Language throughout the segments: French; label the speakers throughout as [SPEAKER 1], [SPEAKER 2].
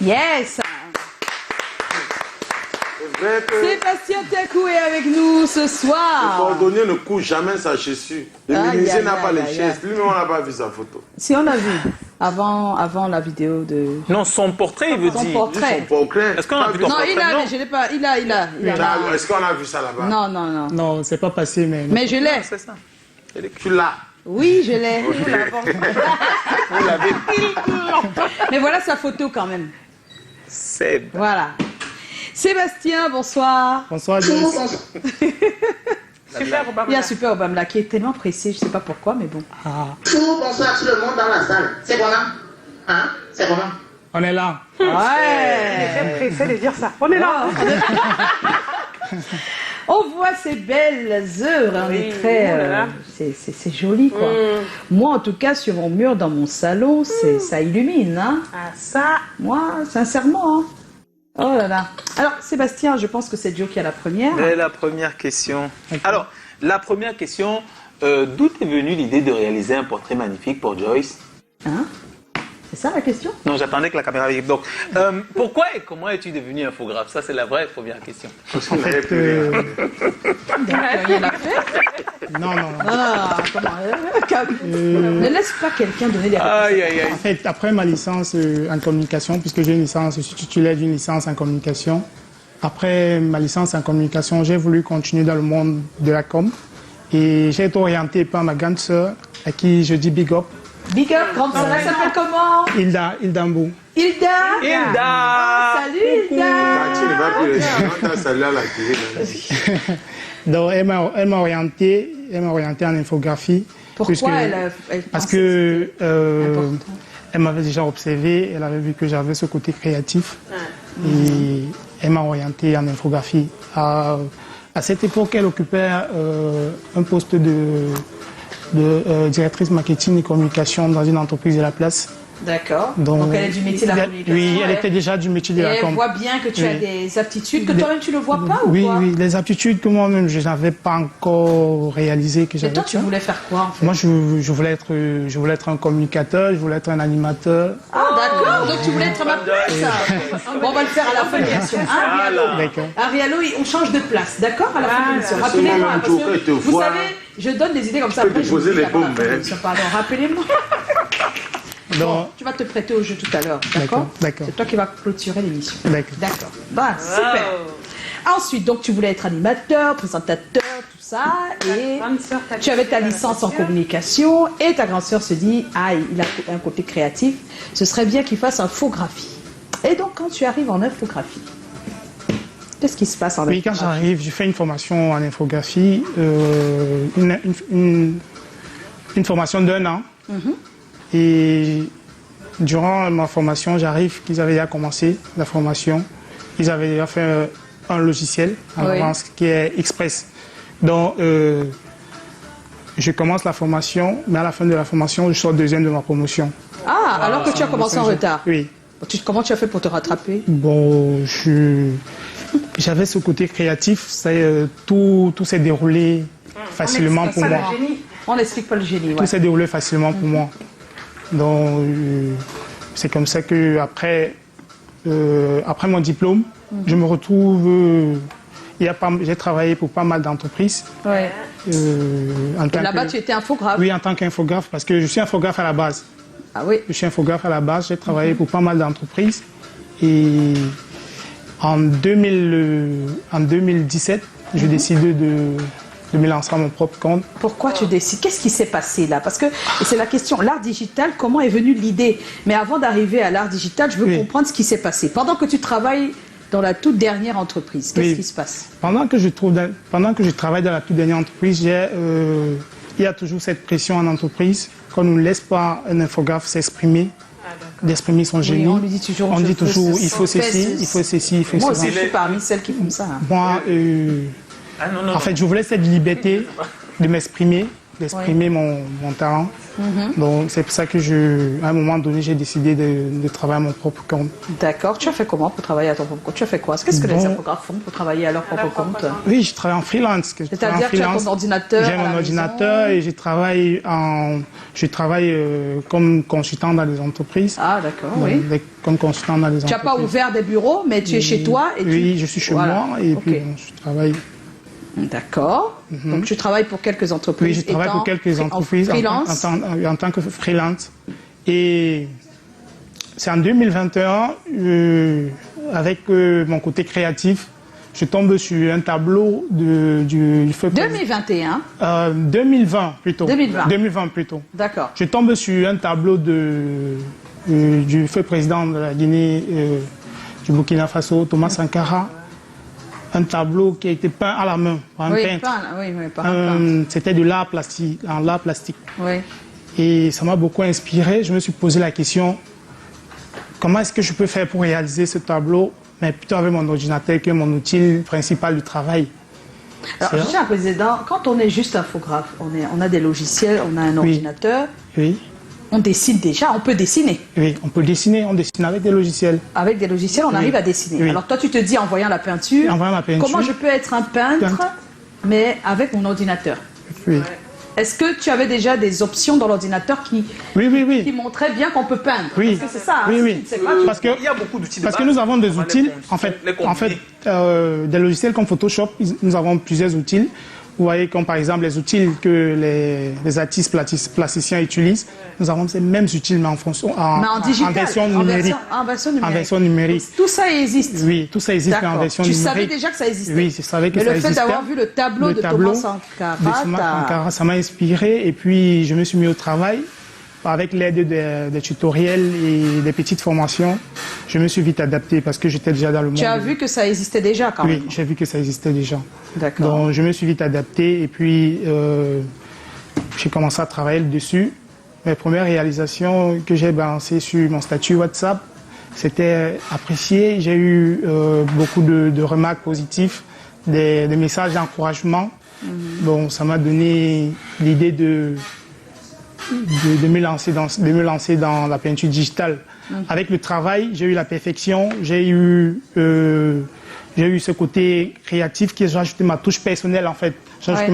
[SPEAKER 1] Yes. Sébastien Tacou est avec nous ce soir.
[SPEAKER 2] Le cordonnier ne couche jamais sa chaussure. Le menuisier n'a pas les chaises. Lui-même, on n'a pas vu sa photo.
[SPEAKER 1] Si, on a vu. Avant la vidéo de...
[SPEAKER 3] Non, son portrait, il veut dire.
[SPEAKER 2] Son portrait.
[SPEAKER 3] Est-ce qu'on a vu ton portrait?
[SPEAKER 1] Non, je l'ai pas. Il a.
[SPEAKER 2] Est-ce qu'on a vu ça là-bas?
[SPEAKER 1] Non.
[SPEAKER 4] Non, c'est pas passé, mais...
[SPEAKER 1] Mais je l'ai.
[SPEAKER 3] C'est ça.
[SPEAKER 2] Tu l'as?
[SPEAKER 1] Oui, je l'ai.
[SPEAKER 3] Vous l'avez.
[SPEAKER 1] Mais voilà sa photo quand même.
[SPEAKER 3] C'est...
[SPEAKER 1] Voilà. Sébastien, bonsoir.
[SPEAKER 4] Bonsoir, Joyce.
[SPEAKER 1] Super Obama. Il y a Super Obama là qui est tellement pressé, je sais pas pourquoi, mais bon.
[SPEAKER 5] Bonsoir tout le monde dans la salle. C'est bon là? Hein? C'est bon là?
[SPEAKER 4] On est là.
[SPEAKER 1] Ouais.
[SPEAKER 6] Il est pressé de dire ça. On est là.
[SPEAKER 1] On voit ces belles heures, on est très... c'est joli, quoi. Moi, en tout cas, sur mon mur, dans mon salon, ça illumine, hein.
[SPEAKER 6] Ah, ça.
[SPEAKER 1] Moi, sincèrement, hein. Oh là là. Alors, Sébastien, je pense que c'est Joe qui a la première.
[SPEAKER 3] Et la première question. Alors, la première question, d'où est venue l'idée de réaliser un portrait magnifique pour Joyce?
[SPEAKER 1] Hein? C'est ça la question?
[SPEAKER 3] Non, j'attendais que la caméra arrive. Donc, pourquoi et comment es-tu devenu infographe? Ça, c'est la vraie première question.
[SPEAKER 4] En fait,
[SPEAKER 1] Rien à faire.
[SPEAKER 4] non.
[SPEAKER 1] Ne laisse pas quelqu'un donner des réponses.
[SPEAKER 3] Aïe, aïe, aïe.
[SPEAKER 4] En fait, après ma licence en communication, puisque j'ai une licence, je suis titulaire d'une licence en communication. Après ma licence en communication, j'ai voulu continuer dans le monde de la com. Et j'ai été orienté par ma grande sœur, à qui je dis big up.
[SPEAKER 1] Big up, grande sœur, elle s'appelle comment?
[SPEAKER 4] Hilda Mbou.
[SPEAKER 1] Hilda.
[SPEAKER 3] Hilda.
[SPEAKER 1] Salut Hilda.
[SPEAKER 2] Tu ne vas plus le dire. Salut à la télé.
[SPEAKER 4] Donc, elle m'a orienté en infographie.
[SPEAKER 1] Pourquoi elle
[SPEAKER 4] parce que elle m'avait déjà observé, elle avait vu que j'avais ce côté créatif. Et elle m'a orienté en infographie. À cette époque, elle occupait un poste de directrice marketing et communication dans une entreprise de la place.
[SPEAKER 1] D'accord. Donc elle est du métier de la communication.
[SPEAKER 4] Oui, elle était déjà du métier de la com.
[SPEAKER 1] Et elle voit bien que tu as des aptitudes que toi-même tu ne vois pas ou quoi?
[SPEAKER 4] Oui, les aptitudes que moi-même je n'avais pas encore réalisées que j'avais.
[SPEAKER 1] Et toi tu voulais faire quoi en fait?
[SPEAKER 4] Moi je voulais être un communicateur, je voulais être un animateur.
[SPEAKER 1] Ah d'accord, donc tu voulais être à ma place. Bon, on va le faire à la fin de l'émission. Arialo, on change de place, d'accord? À la fin de l'émission. Rappelez-moi, parce que vous savez, je donne des idées comme ça.
[SPEAKER 2] Après, je poser les bombes.
[SPEAKER 1] Pardon, rappelez-moi.
[SPEAKER 4] Bon,
[SPEAKER 1] tu vas te prêter au jeu tout à l'heure, d'accord?
[SPEAKER 4] D'accord.
[SPEAKER 1] C'est toi qui vas clôturer l'émission.
[SPEAKER 4] D'accord.
[SPEAKER 1] Bah, super. Ensuite, donc, tu voulais être animateur, présentateur, tout ça, et tu avais ta licence en communication, et ta grande sœur se dit, ah, il a un côté créatif, ce serait bien qu'il fasse infographie. Et donc, quand tu arrives en infographie, qu'est-ce qui se passe en infographie?
[SPEAKER 4] Oui, quand j'arrive, je fais une formation en infographie, une formation d'1 an. Et durant ma formation, j'arrive qu'ils avaient déjà commencé la formation. Ils avaient déjà fait un logiciel en avance qui est Express. Donc, je commence la formation, mais à la fin de la formation, je sors deuxième de ma promotion.
[SPEAKER 1] Ah, alors que tu as commencé en retard?
[SPEAKER 4] Oui.
[SPEAKER 1] Comment tu as fait pour te rattraper?
[SPEAKER 4] Bon, j'avais ce côté créatif, tout s'est déroulé facilement pour moi.
[SPEAKER 1] On n'explique pas le génie.
[SPEAKER 4] Tout s'est déroulé facilement pour moi. Donc, c'est comme ça que après mon diplôme, je me retrouve. J'ai travaillé pour pas mal d'entreprises.
[SPEAKER 1] Ouais. Là-bas, tu étais infographe.
[SPEAKER 4] Oui, en tant qu'infographe, parce que je suis infographe à la base.
[SPEAKER 1] Ah oui.
[SPEAKER 4] Je suis infographe à la base. J'ai travaillé pour pas mal d'entreprises. Et en 2017, je décide de me lancer à mon propre compte.
[SPEAKER 1] Pourquoi tu décides? Qu'est-ce qui s'est passé là? Parce que c'est la question, l'art digital, comment est venue l'idée? Mais avant d'arriver à l'art digital, je veux comprendre ce qui s'est passé. Pendant que tu travailles dans la toute dernière entreprise, qu'est-ce qui se passe?
[SPEAKER 4] Pendant que je travaille dans la toute dernière entreprise, il y a toujours cette pression en entreprise qu'on ne laisse pas un infographe s'exprimer, d'exprimer son génie.
[SPEAKER 1] On lui dit toujours,
[SPEAKER 4] il faut ceci, il faut ceci, il faut cela.
[SPEAKER 1] Moi aussi, je suis parmi celles qui font ça.
[SPEAKER 4] Moi, en fait, je voulais cette liberté de m'exprimer, d'exprimer mon talent. Donc c'est pour ça que à un moment donné, j'ai décidé de travailler à mon propre compte.
[SPEAKER 1] D'accord. Tu as fait comment pour travailler à ton propre compte? Tu as fait quoi? Qu'est-ce que les infographes font pour travailler à leur propre compte?
[SPEAKER 4] Oui, je travaille en freelance.
[SPEAKER 1] C'est-à-dire que tu as ton ordinateur.
[SPEAKER 4] J'ai mon ordinateur et je travaille comme consultant dans des entreprises.
[SPEAKER 1] Ah, d'accord, oui.
[SPEAKER 4] Comme consultant dans des entreprises.
[SPEAKER 1] Tu n'as pas ouvert des bureaux, mais tu es chez toi et
[SPEAKER 4] oui, je suis chez moi et puis je travaille.
[SPEAKER 1] D'accord. Donc tu travailles pour quelques entreprises.
[SPEAKER 4] Oui, je travaille pour quelques entreprises en tant que freelance. Et c'est en 2021, avec mon côté créatif, je tombe sur un tableau du feu
[SPEAKER 1] 2021
[SPEAKER 4] 2020 plutôt.
[SPEAKER 1] 2020
[SPEAKER 4] plutôt.
[SPEAKER 1] D'accord.
[SPEAKER 4] Je tombe sur un tableau du feu président de la Guinée, du Burkina Faso, Thomas Sankara. Un tableau qui a été peint à la main par un peintre. C'était de l'art plastique, en art plastique.
[SPEAKER 1] Oui.
[SPEAKER 4] Et ça m'a beaucoup inspiré. Je me suis posé la question, comment est-ce que je peux faire pour réaliser ce tableau, mais plutôt avec mon ordinateur qui est mon outil principal du travail.
[SPEAKER 1] Alors, je tiens à président, quand on est juste infographe, on a des logiciels, on a un ordinateur.
[SPEAKER 4] Oui.
[SPEAKER 1] On dessine déjà, on peut dessiner.
[SPEAKER 4] Oui, on peut dessiner, on dessine avec des logiciels.
[SPEAKER 1] Avec des logiciels, on arrive à dessiner. Oui. Alors toi, tu te dis, en voyant la peinture, comment je peux être un peintre, mais avec mon ordinateur?
[SPEAKER 4] Oui.
[SPEAKER 1] Est-ce que tu avais déjà des options dans l'ordinateur qui montraient bien qu'on peut peindre?
[SPEAKER 4] Oui.
[SPEAKER 1] Parce que c'est ça.
[SPEAKER 4] Oui.
[SPEAKER 3] Parce qu'il y a beaucoup d'outils.
[SPEAKER 4] Parce que nous avons des outils, des logiciels comme Photoshop, nous avons plusieurs outils. Vous voyez, comme par exemple les outils que les artistes plasticiens utilisent, nous avons ces mêmes outils, mais en version numérique. En version numérique.
[SPEAKER 1] Tout ça existe.
[SPEAKER 4] Oui, tout ça existe, mais en version numérique.
[SPEAKER 1] Tu savais déjà que ça existait?
[SPEAKER 4] Oui, je savais que ça existait.
[SPEAKER 1] Mais le fait d'avoir vu le tableau de Thomas Sankara,
[SPEAKER 4] ça m'a inspiré, et puis je me suis mis au travail. Avec l'aide des tutoriels et des petites formations, je me suis vite adapté parce que j'étais déjà dans le monde.
[SPEAKER 1] Tu as vu que ça existait déjà quand même?
[SPEAKER 4] Oui, j'ai vu que ça existait déjà.
[SPEAKER 1] D'accord.
[SPEAKER 4] Donc je me suis vite adapté et puis j'ai commencé à travailler dessus. Mes premières réalisations que j'ai balancées sur mon statut WhatsApp, c'était apprécié. J'ai eu beaucoup de remarques positives, des messages d'encouragement. Bon, ça m'a donné l'idée de me lancer dans la peinture digitale. Avec le travail, j'ai eu la perfection, j'ai eu ce côté créatif qui a ajouté ma touche personnelle en fait.
[SPEAKER 1] Parce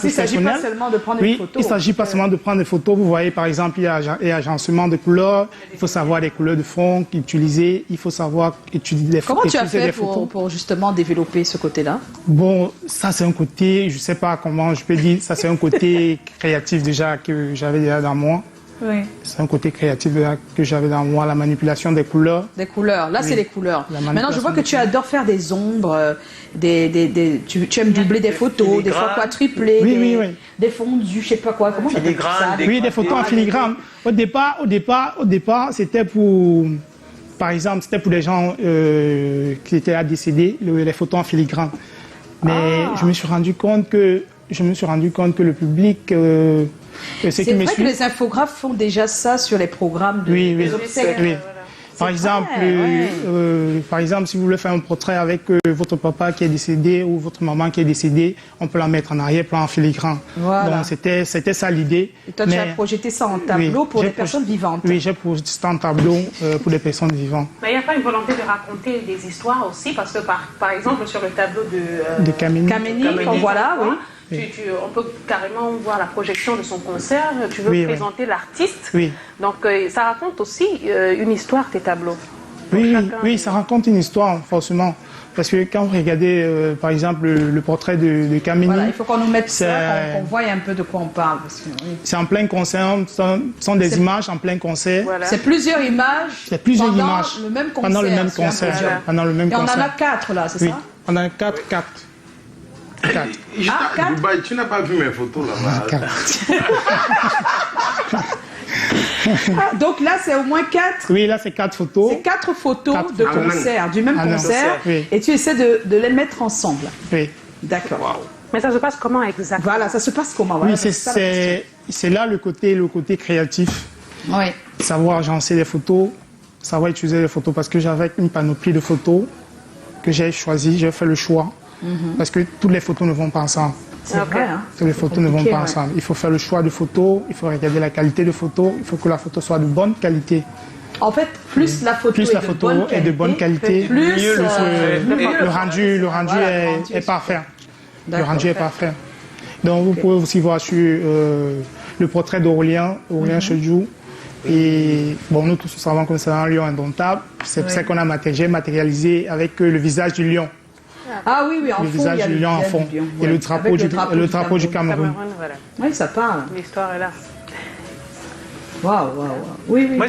[SPEAKER 1] qu'il ne s'agit pas seulement de prendre des photos.
[SPEAKER 4] Il ne s'agit pas seulement de prendre des photos. Vous voyez par exemple, il y a agencement de couleurs, il faut savoir les couleurs de fond utiliser, il faut savoir utiliser des photos.
[SPEAKER 1] Comment tu as fait pour justement développer ce côté-là?
[SPEAKER 4] Bon, ça c'est un côté, je ne sais pas comment je peux dire, ça c'est un côté créatif déjà que j'avais déjà dans moi.
[SPEAKER 1] Oui.
[SPEAKER 4] C'est un côté créatif que j'avais dans moi, la manipulation des couleurs.
[SPEAKER 1] Des couleurs, là c'est les couleurs. Maintenant je vois que tu adores faire des ombres, tu aimes doubler des photos, des fois quadrupler, des fondus, je sais pas quoi. Comment on appelle ça?
[SPEAKER 4] Oui, des photos en filigrane. Au départ, c'était pour, par exemple, c'était pour des gens qui étaient décédés, les photos en filigrane. Mais je me suis rendu compte que le public...
[SPEAKER 1] c'est vrai que les infographes font déjà ça sur les programmes des obsèques.
[SPEAKER 4] Oui. Par exemple, si vous voulez faire un portrait avec votre papa qui est décédé ou votre maman qui est décédée, on peut la mettre en arrière-plan en filigrane.
[SPEAKER 1] Voilà.
[SPEAKER 4] Donc c'était ça l'idée.
[SPEAKER 1] Et toi, tu as projeté ça en tableau pour des personnes vivantes.
[SPEAKER 4] Oui, j'ai projeté ça en tableau pour des personnes vivantes.
[SPEAKER 6] Mais il n'y a pas une volonté de raconter des histoires aussi, parce que par exemple sur le tableau de
[SPEAKER 4] Kameni,
[SPEAKER 1] voilà, oui.
[SPEAKER 6] On peut carrément voir la projection de son concert, tu veux présenter l'artiste.
[SPEAKER 4] Oui.
[SPEAKER 6] Donc ça raconte aussi une histoire, tes tableaux.
[SPEAKER 4] Oui, ça raconte une histoire, forcément. Parce que quand vous regardez, par exemple, le portrait de Kameni...
[SPEAKER 1] Voilà, il faut qu'on nous mette ça, qu'on voit un peu de quoi on parle.
[SPEAKER 4] C'est en plein concert, ce sont des images en plein concert.
[SPEAKER 1] Voilà. C'est plusieurs images pendant le même concert.
[SPEAKER 4] Pendant le même concert.
[SPEAKER 1] Et on en a 4 là, c'est ça?
[SPEAKER 4] On en a 4.
[SPEAKER 2] 4. Dubaï, tu n'as pas vu mes photos là-bas.
[SPEAKER 1] Donc là, c'est au moins 4.
[SPEAKER 4] Oui, là, c'est 4 photos.
[SPEAKER 1] C'est 4 photos de concert, du même concert. Oui. Et tu essaies de les mettre ensemble.
[SPEAKER 4] Oui.
[SPEAKER 1] D'accord. Wow.
[SPEAKER 6] Mais ça se passe comment exactement?
[SPEAKER 1] Voilà, ça se passe comment?
[SPEAKER 4] Oui, c'est là le côté créatif.
[SPEAKER 1] Oui.
[SPEAKER 4] Savoir agencer les photos, savoir utiliser les photos, parce que j'avais une panoplie de photos que j'ai choisi, j'ai fait le choix. Parce que toutes les photos ne vont pas ensemble.
[SPEAKER 1] C'est vrai. Hein.
[SPEAKER 4] Les photos ne vont pas ensemble. Il faut faire le choix de photos, il faut regarder la qualité de photos, il faut que la photo soit de bonne qualité.
[SPEAKER 1] En fait, plus la photo,
[SPEAKER 4] est de bonne qualité,
[SPEAKER 1] plus
[SPEAKER 4] le rendu est parfait. Le rendu est parfait. Donc vous pouvez aussi voir sur le portrait d'Aurélien, Chedjou. Et bon, nous tous savons que c'est un lion indomptable. C'est pour ça qu'on a matérialisé avec le visage du lion.
[SPEAKER 1] Ah oui, en fond,
[SPEAKER 4] le visage du lion en fond. Et le drapeau du Cameroun.
[SPEAKER 6] Voilà.
[SPEAKER 1] Oui, ça parle.
[SPEAKER 6] L'histoire est là.
[SPEAKER 1] Waouh. Oui.
[SPEAKER 3] Moi,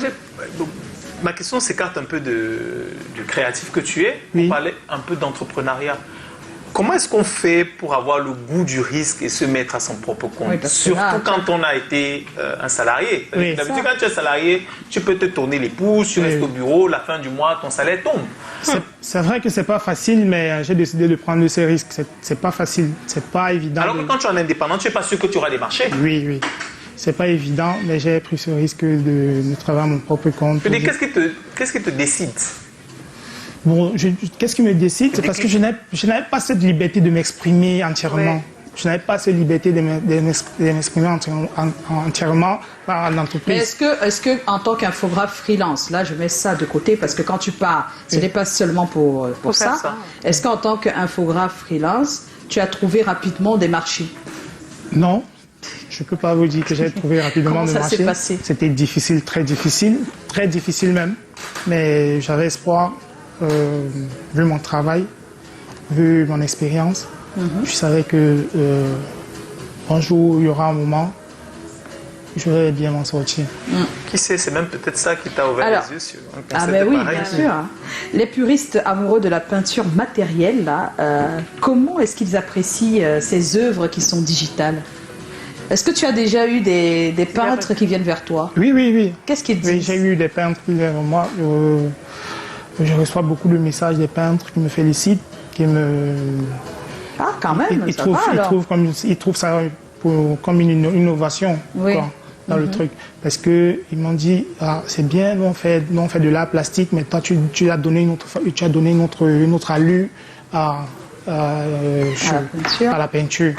[SPEAKER 3] ma question s'écarte un peu du créatif que tu es.
[SPEAKER 4] Oui.
[SPEAKER 3] On parlait un peu d'entrepreneuriat. Comment est-ce qu'on fait pour avoir le goût du risque et se mettre à son propre compte? Surtout quand on a été un salarié.
[SPEAKER 4] Oui,
[SPEAKER 3] d'habitude, quand tu es salarié, tu peux te tourner les pouces, tu restes au bureau, la fin du mois, ton salaire tombe.
[SPEAKER 4] C'est vrai que c'est pas facile, mais j'ai décidé de prendre ces risques. C'est pas facile, c'est pas évident.
[SPEAKER 3] Alors que quand tu es en indépendant, tu n'es pas sûr que tu auras des marchés.
[SPEAKER 4] Oui. C'est pas évident, mais j'ai pris ce risque de travailler à mon propre compte.
[SPEAKER 3] Qu'est-ce qui te décide?
[SPEAKER 4] Bon, qu'est-ce qui me décide? C'est parce que je n'avais pas cette liberté de m'exprimer entièrement.
[SPEAKER 6] Oui.
[SPEAKER 4] Je n'avais pas cette liberté de m'exprimer entièrement par l'entreprise.
[SPEAKER 1] Mais est-ce que en tant qu'infographe freelance, là je mets ça de côté parce que quand tu pars, ce n'est pas seulement pour ça. Est-ce qu'en tant qu'infographe freelance, tu as trouvé rapidement des marchés?
[SPEAKER 4] Non. Je ne peux pas vous dire que j'ai trouvé rapidement des marchés.
[SPEAKER 1] Comment ça s'est passé?
[SPEAKER 4] C'était difficile, très difficile même. Mais j'avais espoir, vu mon travail, vu mon expérience. Je savais que un jour, il y aura un moment où je vais bien m'en sortir.
[SPEAKER 3] Qui sait, c'est même peut-être ça qui t'a ouvert les yeux sur un concept
[SPEAKER 1] oui,
[SPEAKER 3] pareil.
[SPEAKER 1] bien sûr. Les puristes amoureux de la peinture matérielle, là, comment est-ce qu'ils apprécient ces œuvres qui sont digitales? Est-ce que tu as déjà eu des peintres qui viennent vers toi?
[SPEAKER 4] Oui.
[SPEAKER 1] Qu'est-ce qu'ils disent?
[SPEAKER 4] Oui, j'ai eu des peintres qui viennent vers moi. Je reçois beaucoup de messages des peintres qui me félicitent, qui me...
[SPEAKER 1] Ah, quand même,
[SPEAKER 4] ils trouvent ça comme une innovation dans le truc. Parce qu'ils m'ont dit, c'est bien, nous on fait de l'art plastique, mais toi tu as donné une autre allure à la peinture.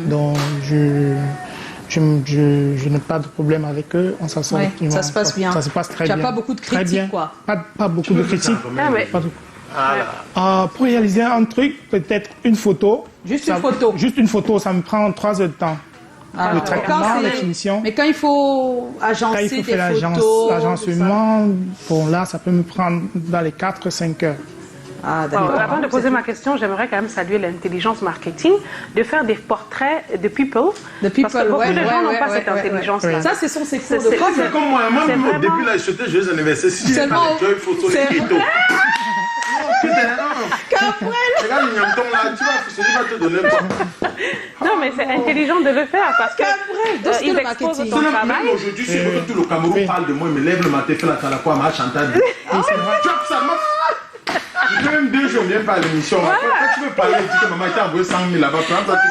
[SPEAKER 4] Donc je n'ai pas de problème avec eux, on s'en sort.
[SPEAKER 1] Ça se passe bien.
[SPEAKER 4] Ça se passe très bien.
[SPEAKER 1] Tu n'as pas beaucoup de critiques, quoi.
[SPEAKER 4] Pas beaucoup de critiques. Pour réaliser un truc, peut-être une photo. Juste une photo, ça me prend 3 heures de temps. Le traitement, la finition.
[SPEAKER 1] Mais quand il faut agencer
[SPEAKER 4] des photos... L'agencement, là, ça peut me prendre dans les 4-5 heures.
[SPEAKER 6] Avant de poser ma question, j'aimerais quand même saluer l'intelligence marketing de faire des portraits de people. Parce que beaucoup de gens n'ont pas cette intelligence-là.
[SPEAKER 1] Ça, ce sont ces cours de com.
[SPEAKER 2] C'est comme moi, depuis là, je souhaitais joyeux anniversaire. Si j'ai pas les joyeux photos, les photos. Regarde le nyamton là, tu vas te donner quoi?
[SPEAKER 6] Non, mais c'est intelligent de le faire parce que ils exposent ton travail.
[SPEAKER 2] Même aujourd'hui, c'est vrai que tout le Cameroun parle de moi, il me lève le matin, fait la talakoua, ma chantage. Je fais même 2 jours, viens pas à l'émission. Quand tu veux parler, tu dis que maman t'a envoyé 100 000 là-bas, prends ça, tu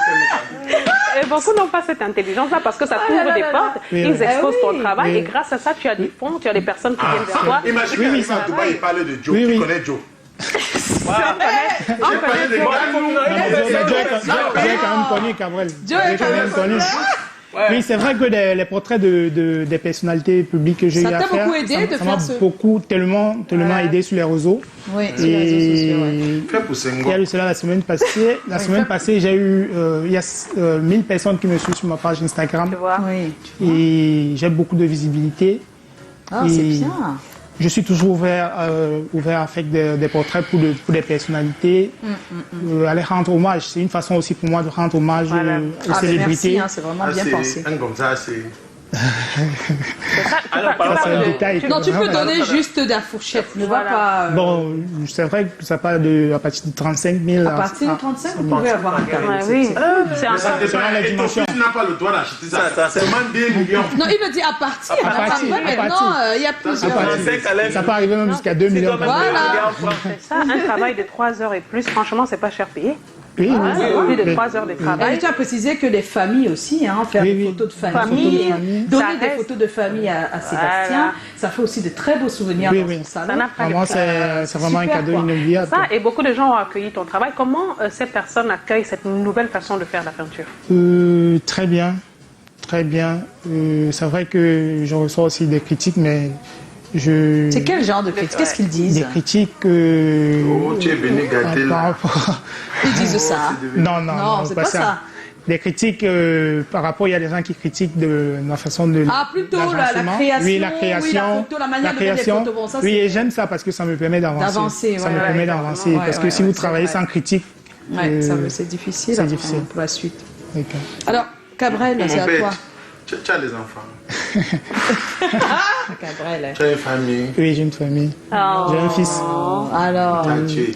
[SPEAKER 2] sais.
[SPEAKER 6] Beaucoup n'ont pas cette intelligence-là parce que ça t'ouvre des portes, ils exposent ton travail et grâce à ça, tu as des fonds, tu as des personnes qui viennent vers toi.
[SPEAKER 2] Imagine qu'il arrive à Dubaï et parle de Joe. Tu connais Joe?
[SPEAKER 6] On connaît
[SPEAKER 4] Joe est quand même connu, Cabrel. Joe est quand même connu. Oui, c'est vrai que les portraits des personnalités publiques que j'ai eu à faire,
[SPEAKER 1] ça t'a beaucoup aidé de faire ce...
[SPEAKER 4] beaucoup, tellement aidé sur les réseaux.
[SPEAKER 1] Oui, sur les réseaux sociaux.
[SPEAKER 4] Il y a eu cela la semaine passée. La semaine passée, j'ai eu il y a 1000 personnes qui me suivent sur ma page Instagram. Et j'ai beaucoup de visibilité.
[SPEAKER 1] Ah, c'est bien.
[SPEAKER 4] Je suis toujours ouvert avec des portraits pour des personnalités. Aller rendre hommage, c'est une façon aussi pour moi de rendre hommage aux célébrités.
[SPEAKER 1] Merci, c'est vraiment bien pensé.
[SPEAKER 2] Comme ça, c'est...
[SPEAKER 1] Non, tu peux donner juste de la fourchette, ne va pas...
[SPEAKER 4] Bon, c'est vrai que ça part à partir de 35 000.
[SPEAKER 1] À partir de 35, vous pouvez avoir un carré.
[SPEAKER 6] Oui,
[SPEAKER 2] c'est un la dimension. Tu n'as pas le droit d'acheter ça. Ça demande des millions.
[SPEAKER 1] Non, il me dit à partir. Maintenant, il y a plusieurs.
[SPEAKER 4] Ça peut arriver même jusqu'à 2 millions.
[SPEAKER 1] Voilà.
[SPEAKER 6] C'est ça, un travail de 3 heures et plus, franchement, c'est pas cher payé.
[SPEAKER 4] Oui,
[SPEAKER 6] plus de 3 heures de travail.
[SPEAKER 1] Et tu as précisé que les familles aussi, faire des photos de famille, donner des photos de famille à Sébastien, ça fait aussi de très beaux souvenirs dans son salon.
[SPEAKER 4] Vraiment, c'est vraiment un cadeau inoubliable.
[SPEAKER 6] Ça, et beaucoup de gens ont accueilli ton travail. Comment ces personnes accueillent cette nouvelle façon de faire la peinture?
[SPEAKER 4] Très bien, très bien. C'est vrai que je reçois aussi des critiques, mais
[SPEAKER 1] C'est quel genre de critiques? Qu'est-ce qu'ils disent?
[SPEAKER 4] Des critiques...
[SPEAKER 2] tu es venu gâter là.
[SPEAKER 1] Ils disent ça.
[SPEAKER 4] Non,
[SPEAKER 1] c'est pas ça.
[SPEAKER 4] Des critiques par rapport, il y a des gens qui critiquent de ma façon de...
[SPEAKER 1] plutôt la création.
[SPEAKER 4] Oui, la création.
[SPEAKER 1] Oui, la photo, la manière de faire des photos. Bon, ça,
[SPEAKER 4] et j'aime ça parce que ça me permet d'avancer. Ça me permet d'avancer. Parce que si vous travaillez sans critique...
[SPEAKER 1] c'est difficile.
[SPEAKER 4] C'est difficile.
[SPEAKER 1] Pour la suite.
[SPEAKER 4] Okay.
[SPEAKER 1] Alors, Cabrel, c'est à toi.
[SPEAKER 2] Tu as des enfants.
[SPEAKER 1] Cabrel.
[SPEAKER 2] Tu as une famille.
[SPEAKER 4] Oui, j'ai une famille. J'ai un fils.
[SPEAKER 1] Alors.
[SPEAKER 2] Tu as tué.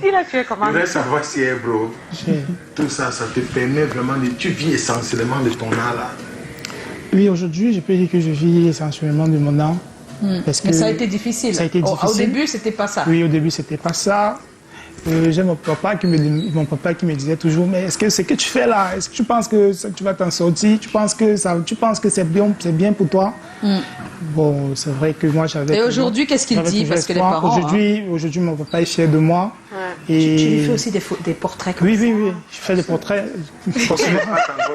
[SPEAKER 6] Il a tué comment?
[SPEAKER 2] Je voudrais savoir si, bro, tout ça, ça te permet vraiment de... Tu vis essentiellement de ton art là.
[SPEAKER 4] Oui, aujourd'hui, je peux dire que je vis essentiellement de mon art. Parce que
[SPEAKER 1] mais ça a été difficile.
[SPEAKER 4] Ça a été difficile.
[SPEAKER 1] Au début, c'était pas ça.
[SPEAKER 4] Oui, au début, c'était pas ça. J'ai mon papa qui me disait toujours, mais est-ce que ce que tu fais là, est-ce que tu penses que tu vas t'en sortir? Tu penses que c'est bien pour toi? Bon, c'est vrai que moi j'avais...
[SPEAKER 1] Et aujourd'hui, qu'est-ce qu'il dit? Parce que les parents...
[SPEAKER 4] Aujourd'hui, mon papa est fier de moi.
[SPEAKER 1] Et... Tu lui fais aussi des portraits comme ça?
[SPEAKER 4] Oui, je fais des portraits.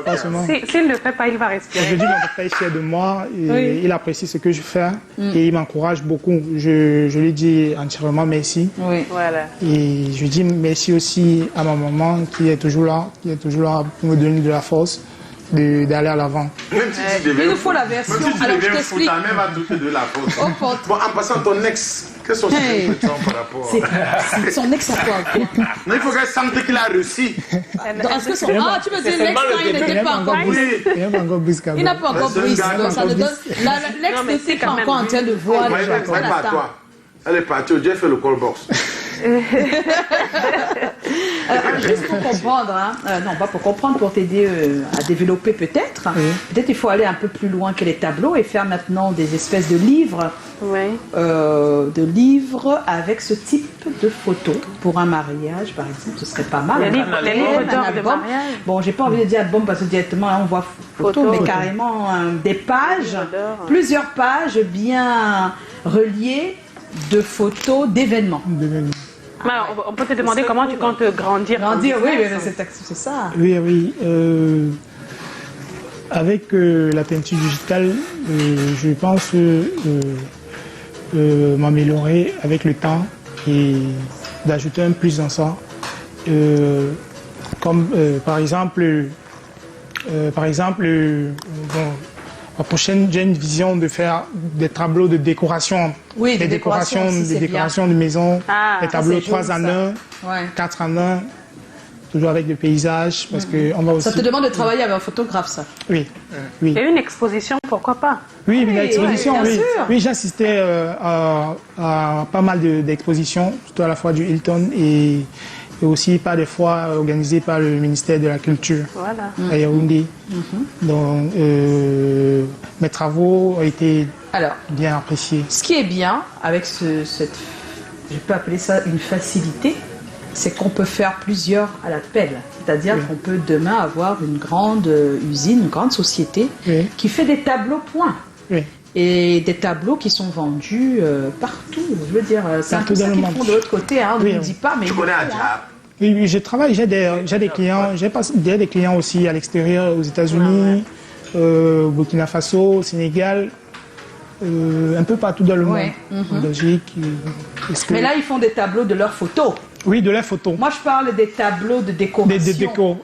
[SPEAKER 4] Forcément.
[SPEAKER 6] S'il ne le fait pas, il va respirer.
[SPEAKER 4] Aujourd'hui, mon papa est fier de moi. Et il apprécie ce que je fais. Et il m'encourage beaucoup. Je lui dis entièrement merci.
[SPEAKER 6] Oui, voilà.
[SPEAKER 4] Et je dis merci aussi à ma maman qui est toujours là pour me donner de la force d'aller à l'avant.
[SPEAKER 1] Il nous faut la version.
[SPEAKER 2] Même si tu deviens fou, ta mère va douter de la force. Bon, en passant, ton ex, quelles sont ses impressions par rapport
[SPEAKER 1] à... Son ex à quoi?
[SPEAKER 2] Non, il faut qu'elle sente qu'il a réussi.
[SPEAKER 1] Est-ce que son... Ah, tu me dis l'ex quand il n'était pas encore brisé. Il n'a pas encore brisé. L'ex n'était pas encore en train de voir les gens.
[SPEAKER 2] Elle est partie, Dieu fait le call box.
[SPEAKER 1] Juste pour comprendre, non pas pour comprendre, pour t'aider à développer peut-être. Peut-être il faut aller un peu plus loin que les tableaux et faire maintenant des espèces de livres, avec ce type de photos pour un mariage par exemple, ce serait pas mal.
[SPEAKER 6] Les livres d'or de mariage.
[SPEAKER 1] Bon, j'ai pas envie de dire album parce que directement là, on voit photos, mais carrément des pages, plusieurs pages bien reliées de photos d'événements.
[SPEAKER 6] Alors, on peut te demander comment tu comptes grandir.
[SPEAKER 1] Oui, c'est ça.
[SPEAKER 4] Oui. Avec la peinture digitale, je pense m'améliorer avec le temps et d'ajouter un plus dans ça. Comme par exemple, la prochaine, j'ai une vision de faire des tableaux de décoration.
[SPEAKER 1] Oui,
[SPEAKER 4] des décorations de maison, des tableaux 3 en 1, 4 en 1, toujours avec des paysages. Parce que on va aussi...
[SPEAKER 1] Ça te demande de travailler avec un photographe, ça?
[SPEAKER 4] Oui.
[SPEAKER 6] Et une exposition, pourquoi pas?
[SPEAKER 4] Oui, une exposition,
[SPEAKER 1] bien sûr.
[SPEAKER 4] Oui, j'assistais à pas mal d'expositions, surtout à la fois du Hilton et aussi par des fois organisées par le ministère de la Culture à Yaoundé. Donc, mes travaux ont été bien appréciés.
[SPEAKER 1] Ce qui est bien avec cette, je peux appeler ça une facilité, c'est qu'on peut faire plusieurs à la pelle. C'est-à-dire qu'on peut demain avoir une grande usine, une grande société qui fait des tableaux points. Et des tableaux qui sont vendus partout. Je veux dire, c'est un peu ça qu'ils font de l'autre côté. On ne dit pas, mais...
[SPEAKER 2] Tu connais Adja?
[SPEAKER 4] Oui, je travaille, j'ai des clients, j'ai des clients aussi à l'extérieur, aux États-Unis, au Burkina Faso, au Sénégal, un peu partout dans le monde, en Belgique.
[SPEAKER 1] Mais là, ils font des tableaux de leurs photos.
[SPEAKER 4] Oui, de leurs photos.
[SPEAKER 1] Moi, je parle des tableaux de décoration qu'on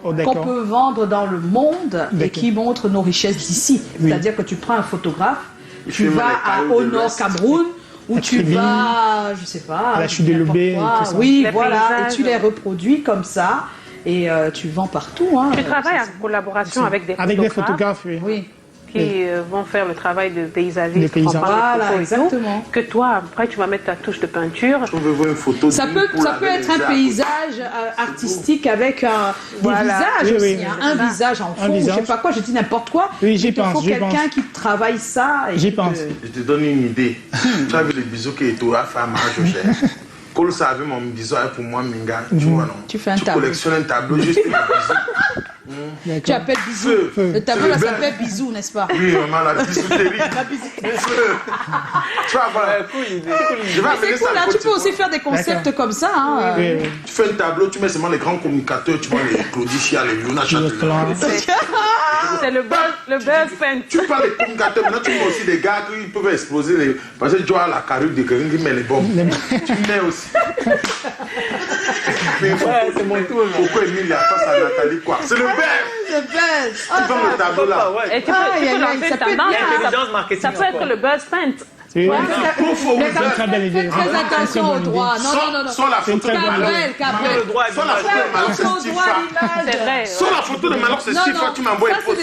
[SPEAKER 1] peut vendre dans le monde et qui montrent nos richesses d'ici. C'est-à-dire que tu prends un photographe, tu vas au Nord Cameroun, ou tu vas, je sais pas,
[SPEAKER 4] à la chute de Lobé,
[SPEAKER 1] oui, voilà, et tu les reproduis comme ça, et tu vends partout.
[SPEAKER 6] Tu travailles en collaboration avec des
[SPEAKER 4] photographes,
[SPEAKER 6] oui. Qui vont faire le travail de paysagiste.
[SPEAKER 1] Voilà, exactement.
[SPEAKER 6] Que toi, après, tu vas mettre ta touche de peinture.
[SPEAKER 2] Une photo
[SPEAKER 1] ça peut être un paysage artistique avec des visages aussi. Un visage en fond, je sais pas quoi, je dis n'importe quoi.
[SPEAKER 4] Oui, j'y pense.
[SPEAKER 1] Il faut quelqu'un qui travaille ça.
[SPEAKER 4] J'y pense.
[SPEAKER 2] Je te donne une idée. Tu as vu les bisous qui est tout à faire mariage au cher. colle ça avec mon bisou pour moi, Minga. Tu vois, non?
[SPEAKER 1] Tu fais un tableau.
[SPEAKER 2] Tu collectionnes un tableau juste pour bisou.
[SPEAKER 1] Tu appelles bisou. Le tableau là s'appelle bisou, n'est-ce pas?
[SPEAKER 2] Oui, maman, la bisouterie. Tu vas voir.
[SPEAKER 1] C'est cool, là, tu peux aussi faire des concepts comme ça. Hein.
[SPEAKER 2] Oui. Tu fais un tableau, tu mets seulement les grands communicateurs, tu vois, les Claudie Chia, les Luna Châtelain.
[SPEAKER 6] C'est le buzz paint.
[SPEAKER 2] Tu parles des communicateurs, maintenant tu mets aussi des gars qui peuvent exploser parce que tu vois la carrure de quelqu'un qui met les bombes. Tu mets aussi. C'est mon tour. Pourquoi Emile a face à Nathalie quoi? C'est le buzz.
[SPEAKER 1] Le buzz.
[SPEAKER 2] Tu fais le tableau là.
[SPEAKER 6] Et tu peux lancer une tendance. Ça peut être le buzz paint.
[SPEAKER 4] C'est une très belle idée.
[SPEAKER 1] Fais attention au droit. Non.
[SPEAKER 2] Sans la photo de Malon. Sans la photo de Malon, c'est Stifa.
[SPEAKER 6] C'est vrai.
[SPEAKER 2] Sans la photo de Malon, c'est Stifa. Tu m'envoies une photo.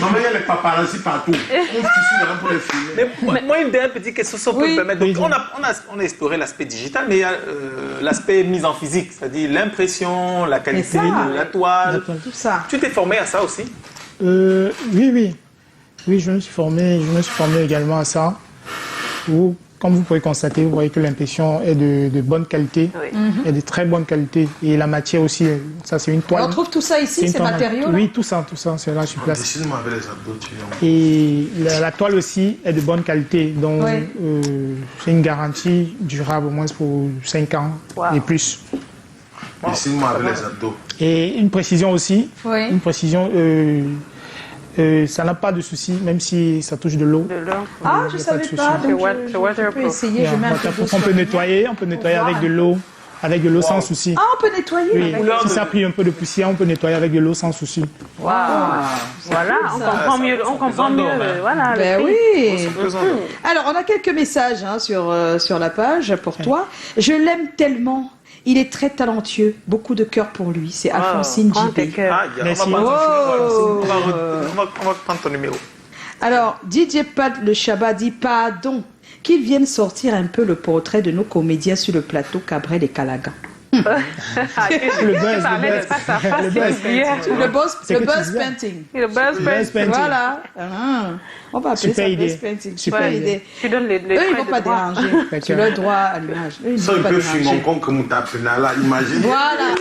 [SPEAKER 2] Maman, il y a les paparazzi partout. On se pour les filmer.
[SPEAKER 3] Moi, une dernière petite question, ça peut me permettre. Donc, on a exploré l'aspect digital, mais il y a l'aspect mise en physique, c'est-à-dire l'impression, la qualité de la toile.
[SPEAKER 1] Tout ça.
[SPEAKER 3] Tu t'es formé à ça aussi?
[SPEAKER 4] Oui, je me suis formé également à ça. Comme vous pouvez constater, vous voyez que l'impression est de bonne qualité, et de très bonne qualité. Et la matière aussi, ça c'est une toile.
[SPEAKER 1] On trouve tout ça ici, ces matériaux?
[SPEAKER 4] Oui, tout ça, c'est là sur place.
[SPEAKER 2] Décide-moi avec les abdos, tu viens.
[SPEAKER 4] Et la toile aussi est de bonne qualité, donc c'est une garantie durable au moins pour 5 ans et plus.
[SPEAKER 2] Décide-moi avec les abdos.
[SPEAKER 4] Et une précision aussi, une précision... ça n'a pas de souci, même si ça touche de l'eau.
[SPEAKER 1] Ah, je ne savais pas. Donc je peux essayer. Je mets un peu
[SPEAKER 4] on peut nettoyer avec de l'eau. Avec de l'eau sans souci.
[SPEAKER 1] Ah, on peut nettoyer.
[SPEAKER 4] Oui. Si ça a pris un peu de poussière, on peut nettoyer avec de l'eau sans souci.
[SPEAKER 6] Voilà, on comprend mieux. Voilà.
[SPEAKER 1] Ben oui. Alors, on a quelques messages sur la page pour toi. Je l'aime tellement. Il est très talentueux, beaucoup de cœur pour lui. C'est Alphonsine JB.
[SPEAKER 4] Merci.
[SPEAKER 3] On va prendre ton numéro.
[SPEAKER 1] Alors, DJ Pat le Chabat dit pardon, qu'ils viennent sortir un peu le portrait de nos comédiens sur le plateau Cabrel et Calagan. Le buzz painting. Voilà. On va appeler ça buzz painting. Super idée.
[SPEAKER 6] Tu donnes les
[SPEAKER 1] eux, ils ne vont pas déranger. Tu leur droit à l'image.
[SPEAKER 2] Ça, ils peuvent fumer mon con comme t'as appelé là, imagine.
[SPEAKER 1] Voilà.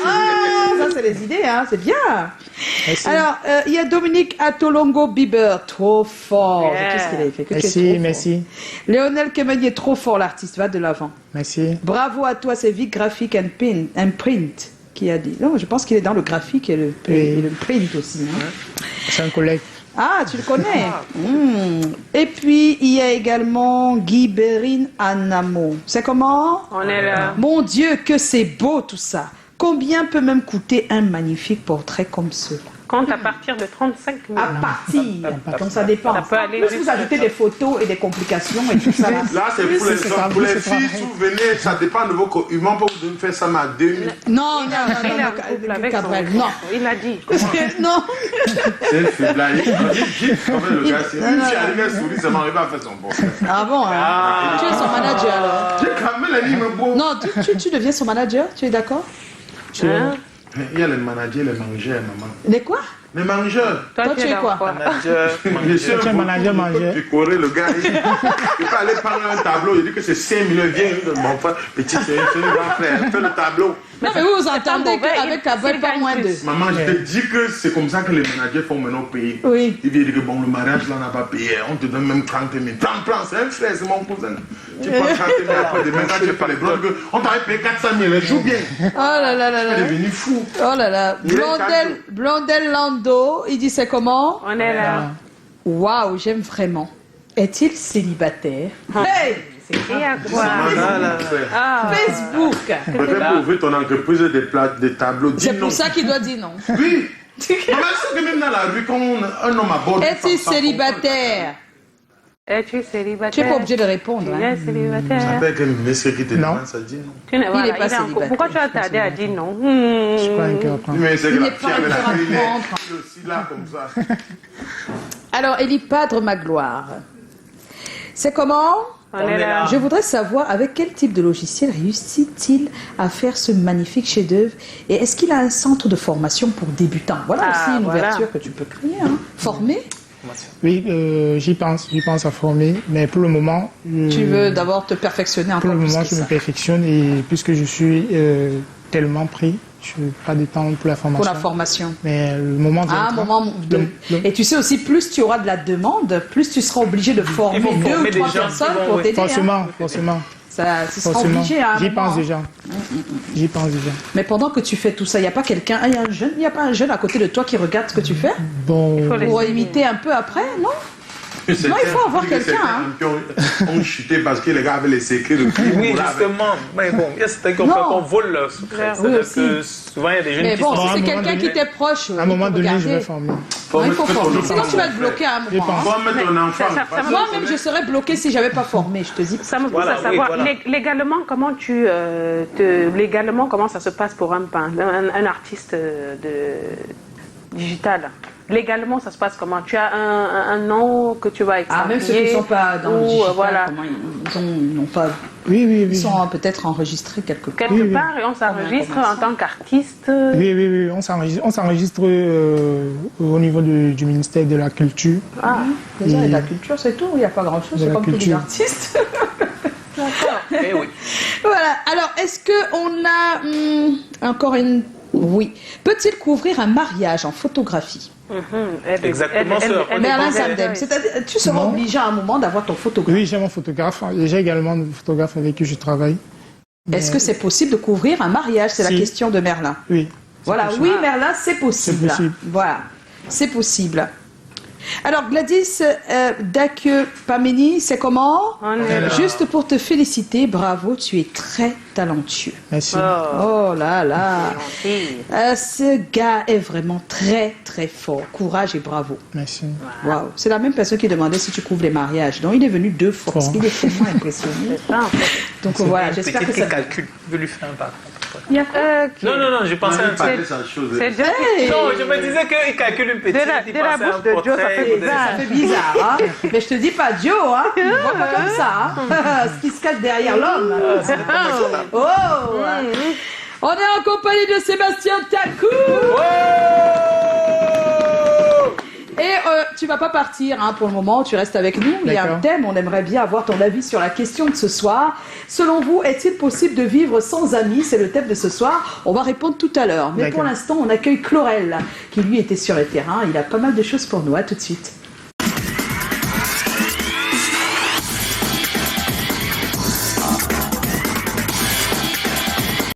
[SPEAKER 1] Ça, c'est les idées, hein. C'est bien. Alors, il y a Dominique Atolongo Bieber, trop fort. Qu'est-ce qu'il a fait?
[SPEAKER 4] Merci.
[SPEAKER 1] Lionel Kemenier, trop fort, l'artiste. Va de l'avant.
[SPEAKER 4] Merci.
[SPEAKER 1] Bravo à toi, c'est Vic Graphic and Print qui a dit. Non, je pense qu'il est dans le graphique et le print aussi. Hein.
[SPEAKER 4] C'est un collègue.
[SPEAKER 1] Ah, tu le connais. Et puis, il y a également Guy Berin Anamo. C'est comment?
[SPEAKER 6] On est là.
[SPEAKER 1] Mon Dieu, que c'est beau tout ça. Combien peut même coûter un magnifique portrait comme cela?
[SPEAKER 6] Compte à partir de 35 000.
[SPEAKER 1] À partir. Donc ça dépend.
[SPEAKER 6] Ça peut aller
[SPEAKER 1] vous ajoutez des photos et des complications et tout ça.
[SPEAKER 2] Là, c'est pour les hommes. Pour les filles, si vous venez, ça dépend de vos humains pour vous faire ça à 2000.
[SPEAKER 1] Non.
[SPEAKER 6] Il a dit.
[SPEAKER 1] Non.
[SPEAKER 2] C'est une fille là. Il dit, le gars, c'est une fille arrivée à sourire, ça m'arrive à faire son bon.
[SPEAKER 1] Ah bon? Tu es son manager alors?
[SPEAKER 2] J'ai cramé la ligne, bon.
[SPEAKER 1] Non, tu deviens son manager, tu es d'accord?
[SPEAKER 2] Il y a les managers, les mangeurs, maman.
[SPEAKER 1] Les quoi?
[SPEAKER 2] Les mangeurs.
[SPEAKER 1] Toi, tu es quoi?
[SPEAKER 2] Je suis un
[SPEAKER 4] manager mangeur.
[SPEAKER 2] Picoré, le gars. Il peut aller prendre un tableau. Il dit que c'est 5 millions. Viens, mon frère. Petit, c'est un grand frère. Fais le tableau.
[SPEAKER 1] Non, mais vous entendez qu'avec Cabrel, pas moins de.
[SPEAKER 2] Maman, je te dis que c'est comme ça que les managers font maintenant au pays.
[SPEAKER 1] Oui.
[SPEAKER 2] Ils viennent dire que bon, le mariage, là, on n'a pas payé. On te donne même 30 000. Prends, c'est un frère, c'est mon cousin. Tu prends 30 000 après, demain, quand je fais les blocs, on t'avait payé 400 000. Elle joue bien.
[SPEAKER 1] Oh là là là là.
[SPEAKER 2] Tu es devenu fou.
[SPEAKER 1] Oh là là. Blondel Lando, il dit c'est comment?
[SPEAKER 6] On est là.
[SPEAKER 1] Waouh, j'aime vraiment. Est-il célibataire? Hey!
[SPEAKER 6] C'est écrit à quoi?
[SPEAKER 1] Facebook.
[SPEAKER 2] Peut-être pour ouvrir ton entreprise des tableaux.
[SPEAKER 1] C'est pour ça qu'il doit dire non.
[SPEAKER 2] Oui. Maman, c'est que même dans la rue, quand un homme aborde.
[SPEAKER 1] Es-tu célibataire?
[SPEAKER 6] Es-tu célibataire?
[SPEAKER 1] Tu n'es pas obligé de répondre.
[SPEAKER 6] Il est célibataire.
[SPEAKER 2] Ça peut être un monsieur qui te demande, ça dit non.
[SPEAKER 1] Il n'est pas célibataire.
[SPEAKER 6] Pourquoi tu as tardé à dire non?
[SPEAKER 4] Je suis pas inquiet.
[SPEAKER 2] Mais c'est que
[SPEAKER 1] Il
[SPEAKER 2] la
[SPEAKER 1] n'est
[SPEAKER 2] fille
[SPEAKER 1] pas
[SPEAKER 2] avec la
[SPEAKER 1] inquiet à
[SPEAKER 2] lunette,
[SPEAKER 1] prendre.
[SPEAKER 2] il est aussi là comme ça.
[SPEAKER 1] Alors, Elipadre Magloire. C'est comment?
[SPEAKER 6] On est là.
[SPEAKER 1] Je voudrais savoir avec quel type de logiciel réussit-il à faire ce magnifique chef-d'œuvre et est-ce qu'il a un centre de formation pour débutants? Voilà aussi une ouverture que tu peux créer. Hein. Former?
[SPEAKER 3] formation?
[SPEAKER 4] Oui, j'y pense à former, mais pour le moment...
[SPEAKER 1] Tu veux d'abord te perfectionner encore plus.
[SPEAKER 4] Pour le moment, je me perfectionne et puisque je suis tellement pris, je n'ai pas de temps pour la formation.
[SPEAKER 1] Pour la formation.
[SPEAKER 4] Mais le moment
[SPEAKER 1] Et tu sais aussi, plus tu auras de la demande, plus tu seras obligé de former 2 ou 3 personnes pour t'aider.
[SPEAKER 4] Forcément.
[SPEAKER 1] Tu seras obligé à un
[SPEAKER 4] J'y pense déjà. J'y pense déjà.
[SPEAKER 1] Mais pendant que tu fais tout ça, il n'y a pas quelqu'un, il n'y a pas un jeune à côté de toi qui regarde ce que tu fais?
[SPEAKER 4] Bon.
[SPEAKER 1] Pour imiter un peu après, non? Non, il faut avoir quelqu'un.
[SPEAKER 2] On chutait parce que les gars avaient les secrets de prix.
[SPEAKER 3] Oui, justement. Mais bon, il y a certains qui ont peur qu'on vole leurs secrets. Souvent, il y a des jeunes
[SPEAKER 1] mais
[SPEAKER 3] qui
[SPEAKER 1] bon,
[SPEAKER 3] sont...
[SPEAKER 1] si c'est quelqu'un qui t'est proche,
[SPEAKER 4] à un moment donné, je vais former.
[SPEAKER 1] Il faut former. Sinon, tu vas te bloquer à un moment.
[SPEAKER 2] Forme ton enfant.
[SPEAKER 1] Moi-même, je serais bloqué si je n'avais pas formé, je te dis.
[SPEAKER 6] Ça me pousse à savoir, légalement, comment légalement, comment ça se passe pour un artiste digital? Légalement, ça se passe comment? Tu as un nom que tu vas extraire?
[SPEAKER 1] Même ceux qui ne sont pas dans le digital,
[SPEAKER 6] voilà.
[SPEAKER 1] ils n'ont pas...
[SPEAKER 4] Oui.
[SPEAKER 1] Ils sont peut-être enregistrés quelque part.
[SPEAKER 6] Quelque part, et on s'enregistre en tant qu'artiste.
[SPEAKER 4] Oui. On s'enregistre au niveau du ministère de la Culture.
[SPEAKER 1] Déjà, et de la culture, c'est tout. Il n'y a pas grand-chose. C'est comme tous les artistes.
[SPEAKER 6] D'accord.
[SPEAKER 3] Eh oui.
[SPEAKER 1] Voilà. Alors, est-ce qu'on a encore une... Oui. Peut-il couvrir un mariage en photographie?
[SPEAKER 3] Exactement, sœur.
[SPEAKER 1] Merlin Samdem, c'est-à-dire, tu seras obligé à un moment d'avoir ton photographe.
[SPEAKER 4] Oui, j'ai mon photographe. J'ai également un photographe avec qui je travaille.
[SPEAKER 1] Est-ce que c'est possible de couvrir un mariage? C'est la question de Merlin.
[SPEAKER 4] Oui.
[SPEAKER 1] Voilà, oui, Merlin, c'est possible.
[SPEAKER 4] C'est possible.
[SPEAKER 1] Voilà, c'est possible. Alors, Gladys Dakye-Pameni, c'est comment? Juste pour te féliciter, bravo, tu es très talentueux.
[SPEAKER 4] Merci.
[SPEAKER 1] Oh là là. Ce gars est vraiment très très fort. Courage et bravo.
[SPEAKER 4] Merci.
[SPEAKER 1] Waouh. C'est la même personne qui demandait si tu couvres les mariages. Donc il est venu 2 fois parce qu'il est tellement impressionné. Donc voilà, j'espère que ça...
[SPEAKER 3] calcul. Je vais lui faire un pas.
[SPEAKER 6] Il y a
[SPEAKER 3] Non, je pensais à un
[SPEAKER 6] c'est
[SPEAKER 3] Non, je me disais qu'il calcule une petite.
[SPEAKER 6] De la bouche de Joe, ça fait bizarre.
[SPEAKER 1] Ça fait bizarre, hein? Mais je te dis pas Joe, hein? Tu vois pas comme ça, hein? Ce qui se cache derrière l'homme. Oh! On est en compagnie de Sébastien Takou. Et tu vas pas partir pour le moment, tu restes avec nous. Il y a un thème, on aimerait bien avoir ton avis sur la question de ce soir. Selon vous, est-il possible de vivre sans amis? C'est le thème de ce soir. On va répondre tout à l'heure. Mais pour l'instant, on accueille Chlorel, qui lui était sur le terrain. Il a pas mal de choses pour nous. À tout de suite.